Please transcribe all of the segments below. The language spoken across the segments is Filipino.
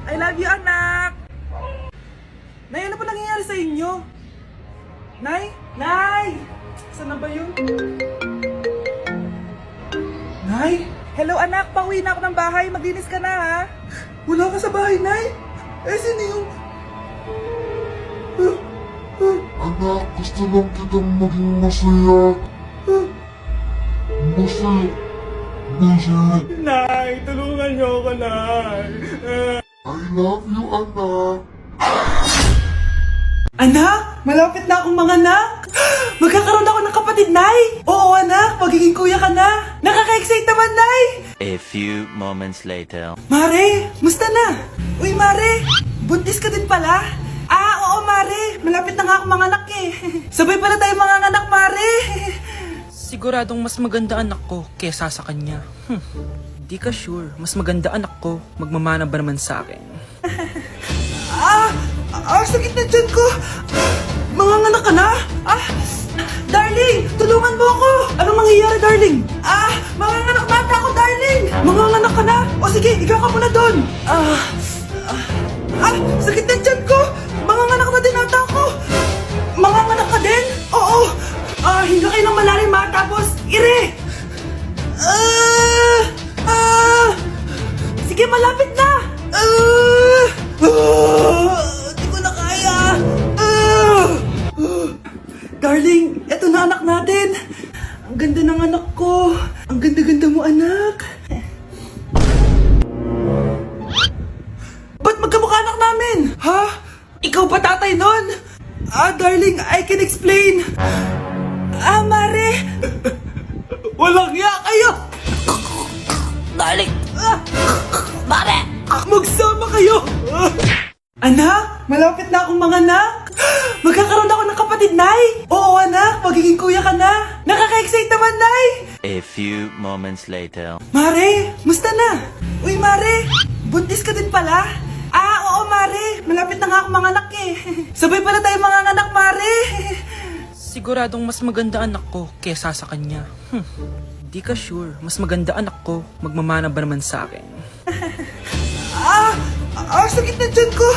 I love you, anak! Nay, ano pa nangyayari sa inyo? Nay? Nay! Saan na ba yun? Nay? Hello, anak! Pauwi na ako ng bahay. Maglinis ka na, ha? Wala ka sa bahay, Nay? Sino yung... Anak, gusto lang kitang maging masaya. Masaya. Masaya. Nay, tulungan niyo ako, Nay! I love you, anak. Anak! Malapit na akong manganak! Magkakaroon ako ng kapatid, Nay! Oo, anak! Magiging kuya ka na! Nakaka-excite naman, Nay! A few moments later. Mare! Musta na? Uy, Mare! Buntis ka din pala? Oo, Mare! Malapit na nga akong manganak eh! Sabay pala tayo manganak, Mare! Siguradong mas maganda anak ko kesa sa kanya. Di ka sure. Mas maganda anak ko. Magmamana ba naman sa akin? Sakit na dyan ko! Manganganak ka na? Darling! Tulungan mo ako! Anong mangyayari, darling? Manganganak bata ako, darling! Manganganak ka na? O sige, ikaw ka muna doon! Sakit na dyan ko! Manganganak na din ata ako! Manganganak ka din? Oo! Hinga kayo ng malalim, ha? Tapos, ire! Sige, malapit na! Di ko na kaya! Darling, eto na anak natin! Ang ganda ng anak ko! Ang ganda-ganda mo, anak! Ba't magkamukha anak namin? Ha? Ikaw ba tatay nun? Darling, I can explain! Mare! Walang hiya kayo! Darling! Mare! Magsama kayo! Anak, malapit na akong manganak! Magkakaroon ako ng kapatid, Nay! Oo, anak, magiging kuya ka na! Nakaka-excite naman, Nay! A few moments later. Mare, musta na? Uy, Mare, buntis ka din pala? Oo, Mare, malapit na nga akong manganak eh. Sabay pala tayo manganganak, Mare! Siguradong mas maganda anak ko kesa sa kanya. Di ka sure. Mas maganda anak ko. Magmamana ba naman sa akin? Sakit na dyan ko!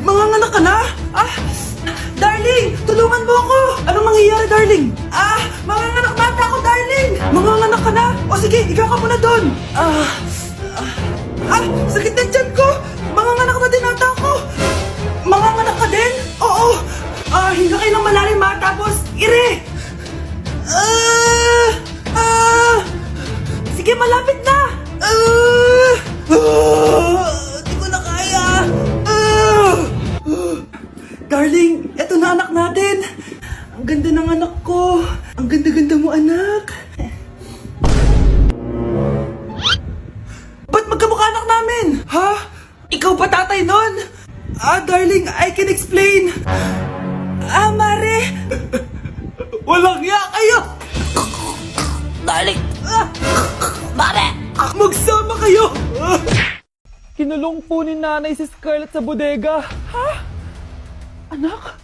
Manganganak ka na? Darling! Tulungan mo ako! Anong mangyayari, darling? Manganganak bata ako, darling! Manganganak ka na? O sige, ikaw ka muna doon! Sakit na dyan ko! Manganganak na din ata ako! Manganganak ka din? Oo! Hinga kayo ng malalim, ha? Tapos, ire! Sige, malapit na! Di ko na kaya! Darling, eto na anak natin! Ang ganda ng anak ko! Ang ganda-ganda mo, anak! Ba't magkamukha anak namin? Ha? Ikaw ba tatay nun? Darling, I can explain! Mare! Walang hiya kayo! Darling! Mare! Magsama kayo! Kinulong po ni nanay si Scarlett sa bodega. Ha? Anak?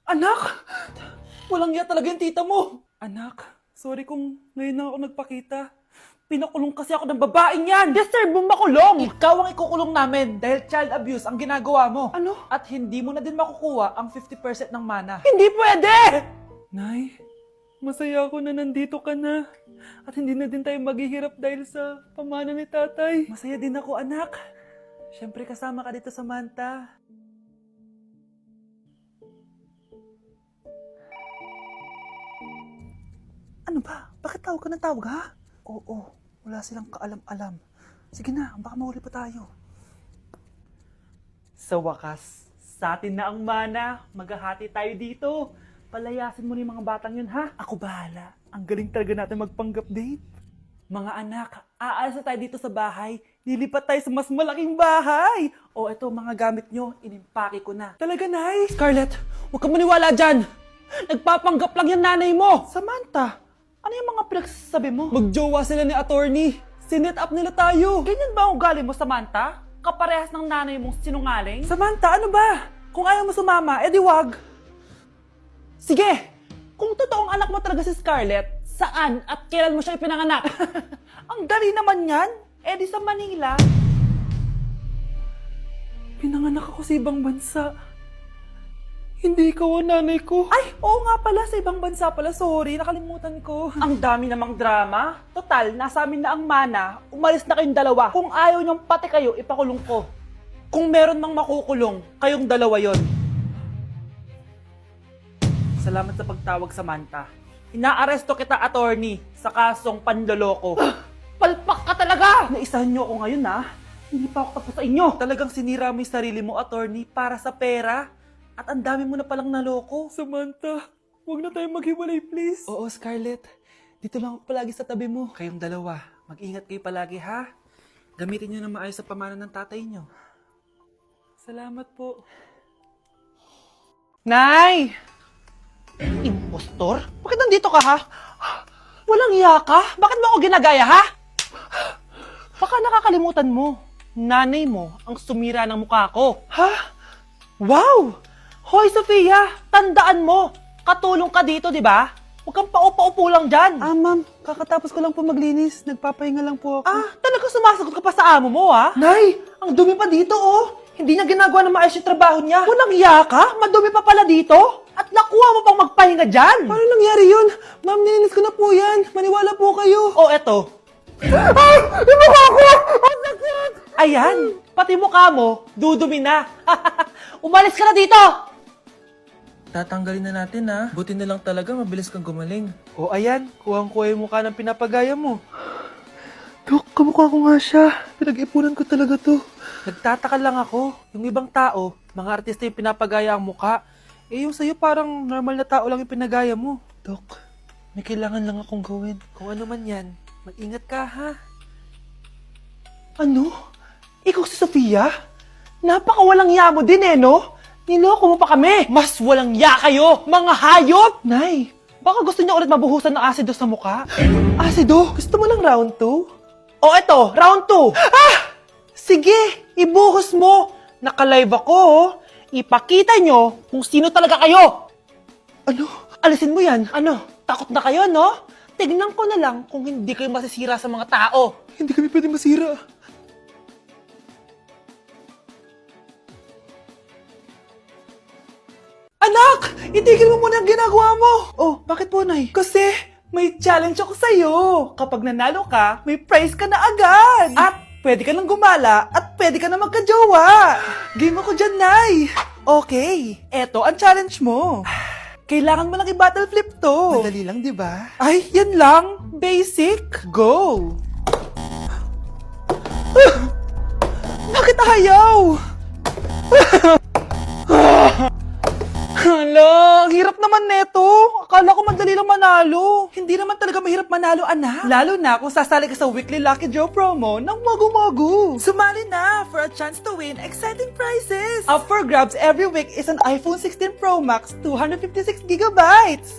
Anak? Walang hiya talaga yung tita mo. Anak, sorry kung ngayon na ako nagpakita. Pinakulong kasi ako ng babaeng yan! Deserve mong makulong! Ikaw ang ikukulong namin dahil child abuse ang ginagawa mo. Ano? At hindi mo na din makukuha ang 50% ng mana. Hindi pwede! Nay, masaya ako na nandito ka na. At hindi na din tayo maghihirap dahil sa pamana ni tatay. Masaya din ako, anak. Siyempre kasama ka dito sa Manta. Ano ba? Bakit tawag ka ng tawag, ha? Oo, wala silang kaalam-alam. Sige na, baka mahuli pa tayo. Sa wakas, sa atin na ang mana. Maghahati tayo dito. Palayasin mo na yung mga batang yun, ha? Ako bahala. Ang galing talaga natin magpanggap date. Mga anak, aalis na tayo dito sa bahay. Lilipat tayo sa mas malaking bahay. O eto, mga gamit nyo, inimpake ko na. Talaga, Nay? Scarlett, huwag ka maniwala dyan. Nagpapanggap lang yung nanay mo. Samantha, ano yung mga pinagsasabi mo? Magjowa sila ni attorney. Sinet up nila tayo. Ganyan ba ang ugali mo, Samantha? Kaparehas ng nanay mong sinungaling? Samantha, ano ba? Kung ayaw mo sumama, edi wag. Sige, kung totoong anak mo talaga si Scarlett, Saan at kailan mo siya ipinanganak? Ang dali naman yan. Eh di sa Manila. Pinanganak ako sa ibang bansa. Hindi ikaw ang nanay ko. Ay, oo nga pala, sa ibang bansa pala. Sorry, nakalimutan ko. Ang dami namang drama. Total, nasa amin na ang mana. Umalis na kayong dalawa. Kung ayaw niyong pati kayo, ipakulong ko. Kung meron mang makukulong, kayong dalawa yon. Salamat sa pagtawag, Samantha. Inaaresto kita, attorney, sa kasong panloloko. Palpak ka talaga! Naisahan niyo ako ngayon, ha? Hindi pa ako tapos sa inyo. Talagang sinira mo yung sarili mo, attorney, para sa pera. At ang dami mo na palang naloko. Samantha, huwag na tayong maghiwalay, please. Oo, Scarlett. Dito lang ako palagi sa tabi mo. Kayong dalawa, mag-ingat kayo palagi, ha? Gamitin niyo na maayos sa pamana ng tatay niyo. Salamat po. Nay! Impostor? Bakit nandito ka, ha? Walang iya ka? Bakit mo ako ginagaya, ha? Baka nakakalimutan mo. Nanay mo ang sumira ng mukha ko. Ha? Wow! Hoy, Sofia! Tandaan mo! Katulong ka dito, di ba? Huwag kang paupa-upo lang dyan. Ma'am, kakatapos ko lang po maglinis. Nagpapahinga lang po ako. Talaga sumasagot ka pa sa amo mo, ha? Nay! Ang dumi pa dito, oh! Hindi niya ginagawa na maayos yung trabaho niya. Walang iya ka? Madumi pa pala dito? At nakuha mo pang magpahinga dyan. Paano nangyari yun? Ma'am, nilinis ko na po yan. Maniwala po kayo. O, eto. Yung mukha ko! Ang sakit! Ayan, pati mukha mo, dudumi na. Umalis ka na dito! Tatanggalin na natin ha. Buti na lang talaga mabilis kang gumaling. O, ayan, kuhang-kuha yung mukha ng pinapagaya mo. Dok, kamukha ko nga siya. Pinag-ipunan ko talaga to. Nagtataka lang ako, yung ibang tao, mga artista yung pinapagaya ang mukha. Eh, yung sa'yo parang normal na tao lang yung pinagaya mo. Dok, may kailangan lang akong gawin. Kung ano man yan, mag-ingat ka, ha? Ano? Ikaw si Sofia? Napakawalang ya mo din no? Niloko mo pa kami! Mas walang ya kayo, mga hayop! Nay, Baka gusto niyo ulit mabuhusan ng asido sa mukha? asido, gusto mo lang round 2? O eto, round 2! Sige, ibuhos mo! Naka-live ako, oh. Ipakita nyo kung sino talaga kayo! Ano? Alisin mo yan. Ano? Takot na kayo, no? Tignan ko na lang kung hindi kayo masisira sa mga tao. Hindi kami pwede masira. Anak! Itigil mo muna ang ginagawa mo! Oh, bakit po, Nay? Kasi may challenge ako sa'yo. Kapag nanalo ka, may prize ka na agad. At pwede ka nang gumala at pwede ka na magka-jowa. Game ako dyan, Nay. Okay, eto ang challenge mo. Kailangan mo lang i-battle flip to. Madali lang, di ba? Ay, yan lang. Basic. Go! Bakit ayaw? Hala, ang hirap naman neto. Akala ko madali lang manalo. Hindi naman talaga mahirap manalo, anak. Lalo na kung sasali ka sa weekly Lucky Draw promo ng Mogu Mogu. Sumali na for a chance to win exciting prizes. Up for grabs every week is an iPhone 16 Pro Max 256GB,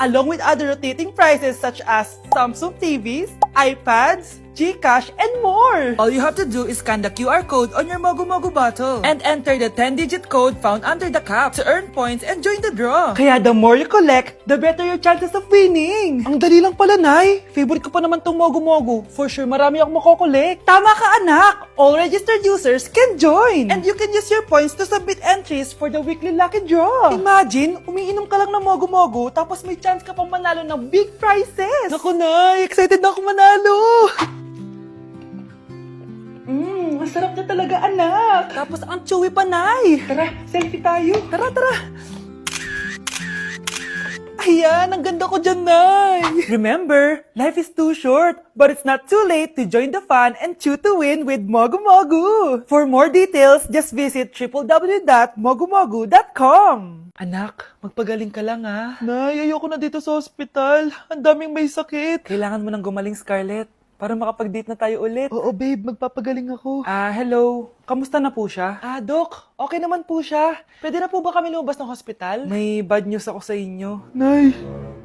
along with other rotating prizes such as Samsung TVs, iPads, GCash, and more! All you have to do is scan the QR code on your Mogu Mogu bottle and enter the 10-digit code found under the cap to earn points and join the draw. Kaya the more you collect, the better your chances of winning. Ang dali lang pala, Nay. Favorite ko pa naman tong Mogu Mogu. For sure, marami akong makokolekt. Tama ka, anak! All registered users can join! And you can use your points to submit entries for the weekly lucky draw. Imagine, umiinom ka lang ng Mogu Mogu tapos may chance ka pang manalo ng big prizes. Naku, Nay! Excited na ako manalo! Masarap na talaga, anak. Tapos ang chewy pa, Nay. Tara, selfie tayo. Tara, tara. Ayan, ang ganda ko dyan, Nay. Remember, life is too short, but it's not too late to join the fun and chew to win with Mogu Mogu. For more details, just visit www.mogumogu.com. Anak, magpagaling ka lang, ha? Nay, ayoko na dito sa ospital. Ang daming may sakit. Kailangan mo nang gumaling, Scarlett, para makapag-date na tayo ulit. Oo, babe, magpapagaling ako. Hello. Kamusta na po siya? Doc, okay naman po siya. Pwede na po ba kami lumabas ng hospital? May bad news ako sa inyo. Nay,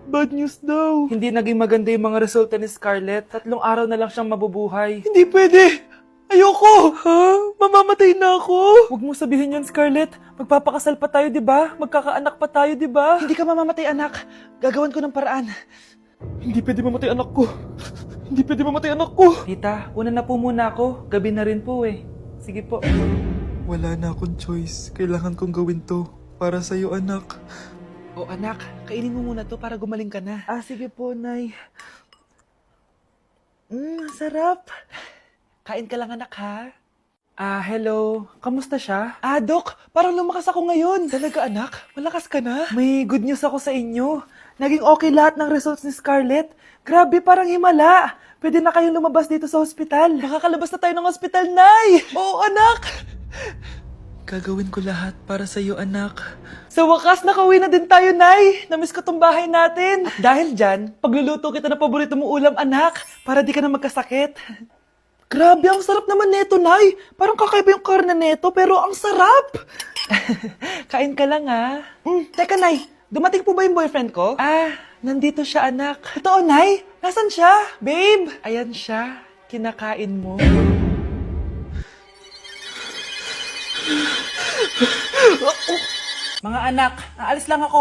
bad news daw. Hindi naging maganda yung mga resulta ni Scarlett. 3 araw na lang siyang mabubuhay. Hindi pwede. Ayoko. Ha? Mamamatay na ako. Huwag mo sabihin yun, Scarlett. Magpapakasal pa tayo, di ba? Magkakaanak pa tayo, di ba? Hindi ka mamamatay, anak. Gagawan ko ng paraan. Hindi pwede mamatay anak ko. Hindi pwede mamatay anak ko. Tita, una na po muna ako. Gabi na rin po eh. Sige po. Wala na akong choice. Kailangan kong gawin to. Para sa'yo, anak. O anak, kainin mo muna to para gumaling ka na. Sige po, Nay. Sarap. Kain ka lang anak ha. Hello. Kamusta siya? Dok, parang lumakas ako ngayon. Talaga, anak? Malakas ka na? May good news ako sa inyo. Naging okay lahat ng results ni Scarlett. Grabe, parang himala. Pwede na kayong lumabas dito sa ospital. Makakalabas na tayo ng ospital, Nay! Oo, anak! Gagawin ko lahat para sa iyo, anak. Sa wakas, nakauwi na din tayo, Nay! Namiss ko tong bahay natin. At dahil dyan, pagluluto kita ng paborito mong ulam, anak, para di ka na magkasakit. Grabe, ang sarap naman neto, Nay! Parang kakaiba yung karne neto, pero ang sarap! Kain ka lang, ha? Teka, Nay, dumating po ba yung boyfriend ko? Nandito siya, anak. Totoo, Nay? Nasaan siya? Babe! Ayan siya. Kinakain mo. Mga anak, aalis lang ako